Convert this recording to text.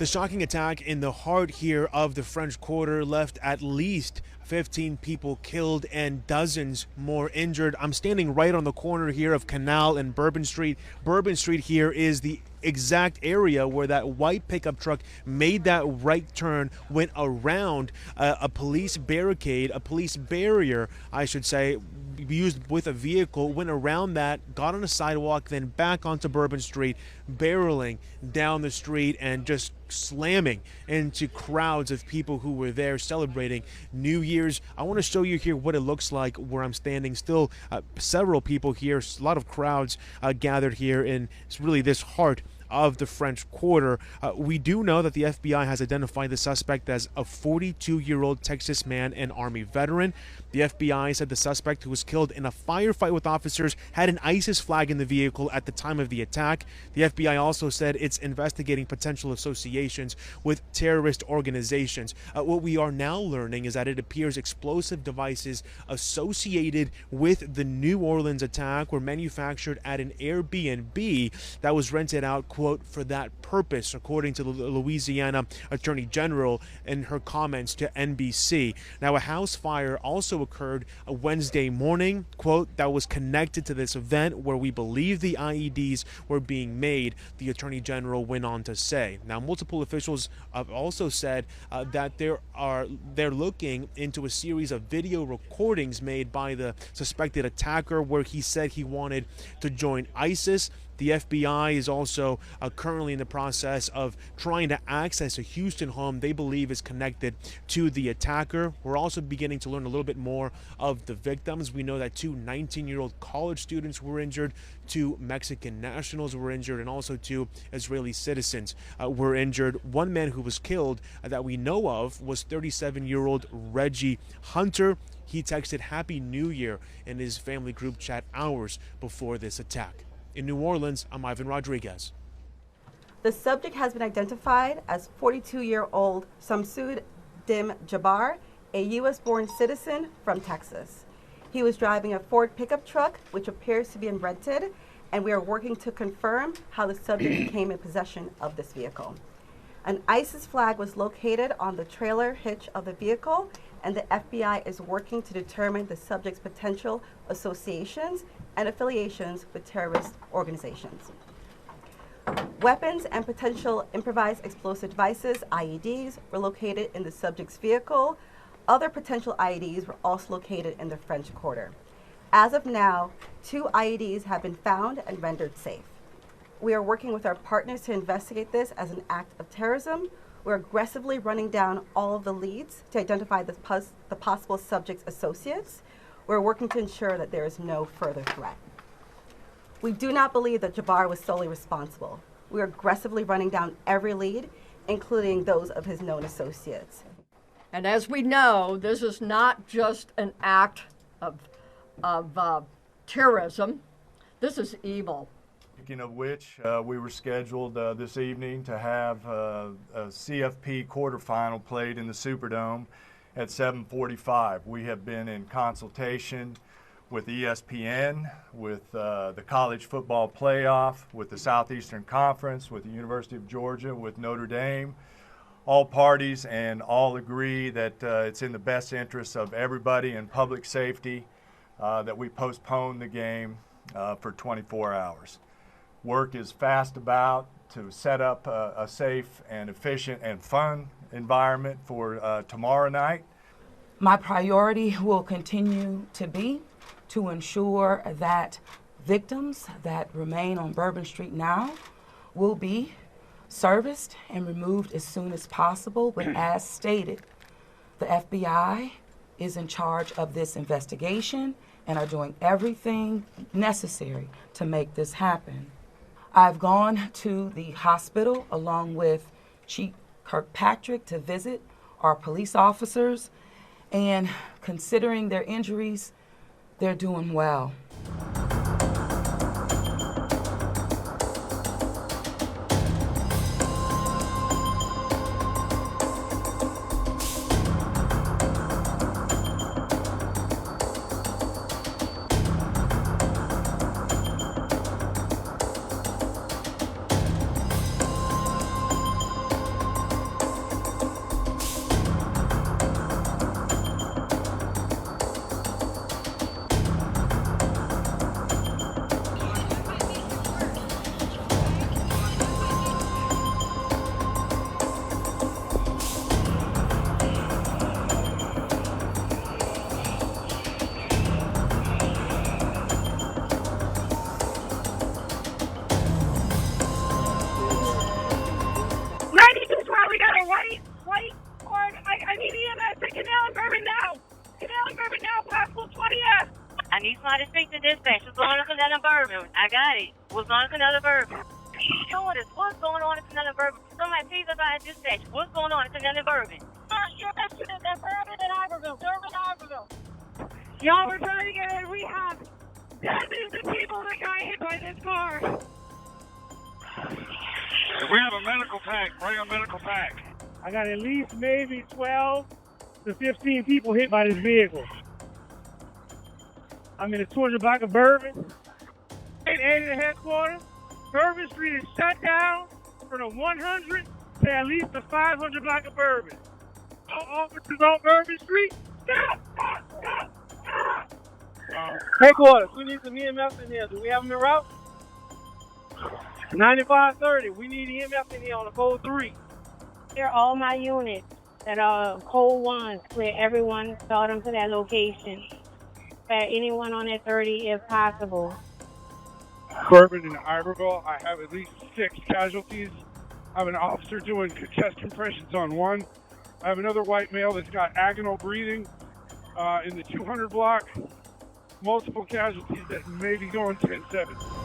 The shocking attack in the heart here of the French Quarter left at least 15 people killed and dozens more injured. I'm standing right on the corner here of Canal and Bourbon Street. Bourbon Street here is the exact area where that white pickup truck made that right turn, went around a police barricade, a police barrier, I should say, used with a vehicle, went around that, got on a sidewalk, then back onto Bourbon Street, barreling down the street and just slamming into crowds of people who were there celebrating New Year's. I want to show you here what it looks like where I'm standing. Still several people here, a lot of crowds gathered here in really this heart of the French Quarter. We do know that the FBI has identified the suspect as a 42-year-old Texas man and Army veteran. The FBI said the suspect, who was killed in a firefight with officers, had an ISIS flag in the vehicle at the time of the attack. The FBI also said it's investigating potential associations with terrorist organizations. What we are now learning is that it appears explosive devices associated with the New Orleans attack were manufactured at an Airbnb that was rented out, quote, for that purpose, according to the Louisiana Attorney General in her comments to NBC. Now, a house fire also occurred a Wednesday morning, quote, that was connected to this event where we believe the IEDs were being made, the Attorney General went on to say. Now, multiple officials have also said that they're looking into a series of video recordings made by the suspected attacker where he said he wanted to join ISIS. The FBI is also currently in the process of trying to access a Houston home they believe is connected to the attacker. We're also beginning to learn a little bit more of the victims. We know that 2 19-year-old college students were injured, 2 Mexican nationals were injured, and also 2 Israeli citizens were injured. One man who was killed that we know of was 37-year-old Reggie Hunter. He texted Happy New Year in his family group chat hours before this attack. In New Orleans, I'm Ivan Rodriguez. The subject has been identified as 42-year-old Samsud Dim Jabbar, a U.S.-born citizen from Texas. He was driving a Ford pickup truck, which appears to be rented, and we are working to confirm how the subject became in possession of this vehicle. An ISIS flag was located on the trailer hitch of the vehicle, and the FBI is working to determine the subject's potential associations and affiliations with terrorist organizations. Weapons and potential improvised explosive devices, IEDs, were located in the subject's vehicle. Other potential IEDs were also located in the French Quarter. As of now, 2 IEDs have been found and rendered safe. We are working with our partners to investigate this as an act of terrorism. We're aggressively running down all of the leads to identify the possible subject's associates. We're working to ensure that there is no further threat. We do not believe that Jabbar was solely responsible. We are aggressively running down every lead, including those of his known associates. And as we know, this is not just an act of terrorism. This is evil. Speaking of which, we were scheduled this evening to have a CFP quarterfinal played in the Superdome at 7:45. We have been in consultation with ESPN, with the College Football Playoff, with the Southeastern Conference, with the University of Georgia, with Notre Dame. All parties and all agree that it's in the best interest of everybody and public safety that we postpone the game for 24 hours. Work is fast about to set up a safe and efficient and fun environment for tomorrow night. My priority will continue to be to ensure that victims that remain on Bourbon Street now will be serviced and removed as soon as possible. But as stated, the FBI is in charge of this investigation and are doing everything necessary to make this happen. I've gone to the hospital along with Chief Kirkpatrick to visit our police officers, and considering their injuries, they're doing well. Canal and Bourbon now! Canal and Bourbon now, possible 20F! I need somebody to speak to dispatch. What's going on in Canal and Bourbon? I got it. What's going on in Canal and Bourbon? Show us what's going on in Canal and Bourbon. Somebody please advise dispatch. What's going on in Canal and Bourbon? Bourbon and Iberville. Bourbon and Iberville. Y'all were trying to get a rehab. That is the people that got hit by this car. We have a medical pack. Bring a medical pack. I got at least maybe 12 to 15 people hit by this vehicle. I'm in the 200 block of Bourbon. 880 the headquarters. Bourbon Street is shut down from the 100 to at least the 500 block of Bourbon. All officers on Bourbon Street, stop! Headquarters, we need some EMF in here. Do we have them en route? 9530, we need EMF in here on the code 3. Clear all my units that are code 1. Clear everyone, start them to that location. Clear anyone on that 30 if possible. Bourbon and Iberville, I have at least 6 casualties. I have an officer doing chest compressions on one. I have another white male that's got agonal breathing in the 200 block. Multiple casualties that may be going 10-7.